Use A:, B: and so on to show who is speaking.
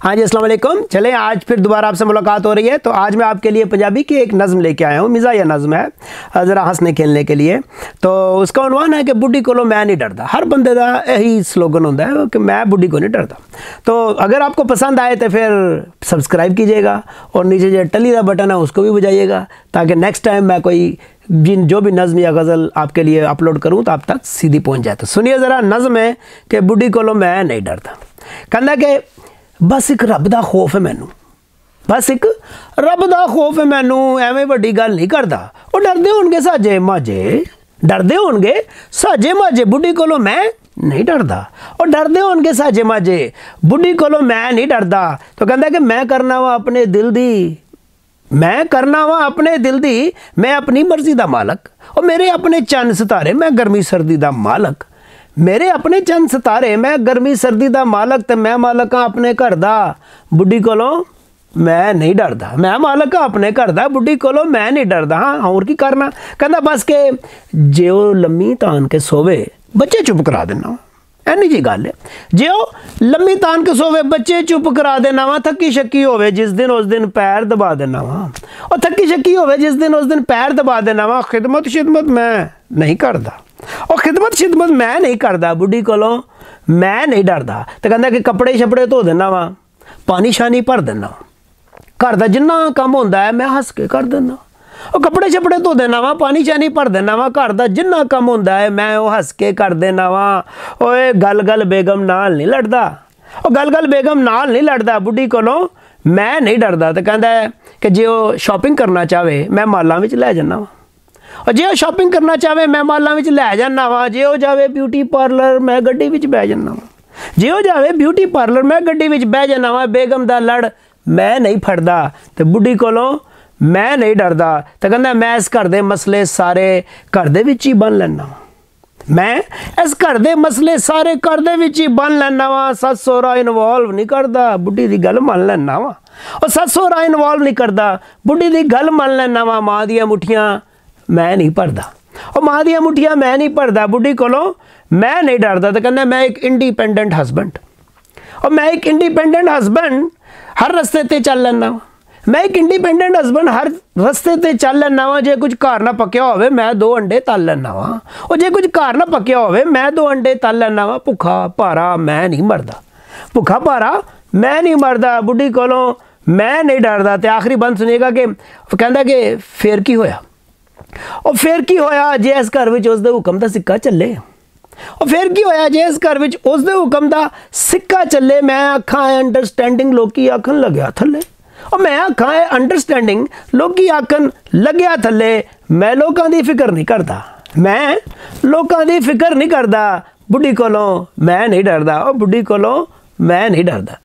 A: हाँ जी, अस्सलाम वालेकुम। चलें आज फिर दोबारा आपसे मुलाकात हो रही है। तो आज मैं आपके लिए पंजाबी की एक नज़म लेके आया हूँ। मिज़ाहिया नज़म है, ज़रा हंसने खेलने के लिए। तो उसका उन्वान है कि बुढ़ी कोलों मैं नहीं डरदा। हर बंदे का यही स्लोगन होता है कि मैं बुढ़ी को नहीं डरदा। तो अगर आपको पसंद आए तो फिर सब्सक्राइब कीजिएगा और नीचे जो टली का बटन है उसको भी बजाइएगा, ताकि नेक्स्ट टाइम मैं कोई जो भी नज़म या गज़ल आपके लिए अपलोड करूँ तो आप तक सीधी पहुँच जाए। तो सुनिए ज़रा, नज़म है कि बुढ़ी कोलों मैं नहीं डरदा। कहना कि बस एक रब दा खौफ है मैनू, बस एक रब दा खौफ है मैनू, एवें वड्डी गल नहीं करदा। वो डरदे होणगे साजे माजे, डरदे होणगे साजे माजे, बुढ़ी कोलों मैं नहीं डरदा। और डरदे होणगे साजे माजे, बुढ़ी कोलों मैं नहीं डरदा। तो कहंदा कि मैं करना वा अपने दिल दी, मैं करना वा अपने दिल दी, मैं अपनी मर्जी दा मालक। और मेरे अपने चंद सितारे, मैं गर्मी सर्दी दा मालक। मेरे अपने चंद सितारे, मैं गर्मी सर्दी दा मालक। ते मैं मालक हाँ अपने घर दा, बुढ़ी कोलों मैं नहीं डरदा। मैं मालक हाँ अपने घर दा, बुढ़ी कोलों मैं नहीं डरदा। हाँ होर की करना। कहंदा बस के जे ओ लम्मी तान के सोवे, बच्चे चुप करा देना। एनी जी गल है, जे ओ लम्मी तान के सोवे, बच्चे चुप करा देना वा। थकी शक्की होवे जिस दिन उस दिन पैर दबा देना वा। और थकी शक्की होवे जिस दिन उस दिन पैर दबा देना वा। खिदमत शिदमत मैं नहीं करदा, और खिदमत शिदमत मैं नहीं करदा, बुढ़ी कोलों मैं नहीं डरदा। तो कहंदा कि कपड़े शपड़े धो देना वा, पानी शानी भर देना, घर का जिन्ना काम होंदा है मैं हंस के कर देना। और कपड़े शपड़े धो देना वा, पानी शानी भर देना वा, घर का जिन्ना काम होंदा है मैं वो हंस के कर देना वा। ओए गल गल बेगम नाल नहीं लड़दा, और गल गल बेगम नाल नहीं लड़दा, बुढ़ी कोलों मैं नहीं डरदा। तो कहंदा है कि जे वो शॉपिंग करना चाहे मैं मालां विच लै जाना वा, और जे शॉपिंग करना चाहे मैं मालां विच लै जाना वा। जे वो जावे ब्यूटी पार्लर मैं गड्डी विच बह जाना वा, जे वो जावे ब्यूटी पार्लर मैं गड्डी विच बह जाना वा। बेगम दा लड़ मैं नहीं फड़दा, ते बुढ़ी कोलों मैं नहीं डरदा। तो कहंदा मैं इस घर दे मसले सारे घर दे विच ही बन लैना वा, मैं इस घर दे मसले सारे घर दे विच ही बन लैना वा। सस सौहरा इनवॉल्व नहीं करदा, बुढ़ी दी गल मन लैना वा। और सस सौहरा इनवॉल्व नहीं करदा, बुढ़ी दी गल मन लैना वा। मां दियां मुठियां मैं नहीं भरदा, और मां दियां मुठियां मैं नहीं भरदा, बुढ़ी कोलों मैं नहीं डरदा। तो कहंदा मैं एक इंडिपेंडेंट हसबैंड, और मैं एक इंडिपेंडेंट हसबैंड हर रस्ते ते चल लैना वा। मैं एक इंडिपेंडेंट हसबैंड हर रस्ते ते चल लैना वा। जे कुछ घर ना पक्या होवे मैं 2 अंडे तल लैना वा, और जे कुछ घर ना पक्या होवे मैं 2 अंडे तल लैना वा। भुखा भारा मैं नहीं मरदा, भुखा भारा मैं नहीं मरदा, बुढ़ी कोलों मैं नहीं डरदा। ते आखिरी बंद सुनिएगा कि कहंदा कि फिर की होया, और फिर की होया जे इस घर विच उसदे हुक्म दा सिक्का चले, और फिर की होया जे इस घर विच उसदे हुक्म दा सिक्का चले। मैं आखां अंडरस्टैंडिंग, लोकी आखन लग्या थल्ले, और मैं आखां अंडरस्टैंडिंग, लोकी आखन लग्या थल्ले। मैं लोकां दी फिक्र नहीं करदा, मैं लोकां दी फिक्र नहीं करदा, बुढ़ी कोलों मैं नहीं डरदा, और बुढ़ी कोलों मैं नहीं डरदा।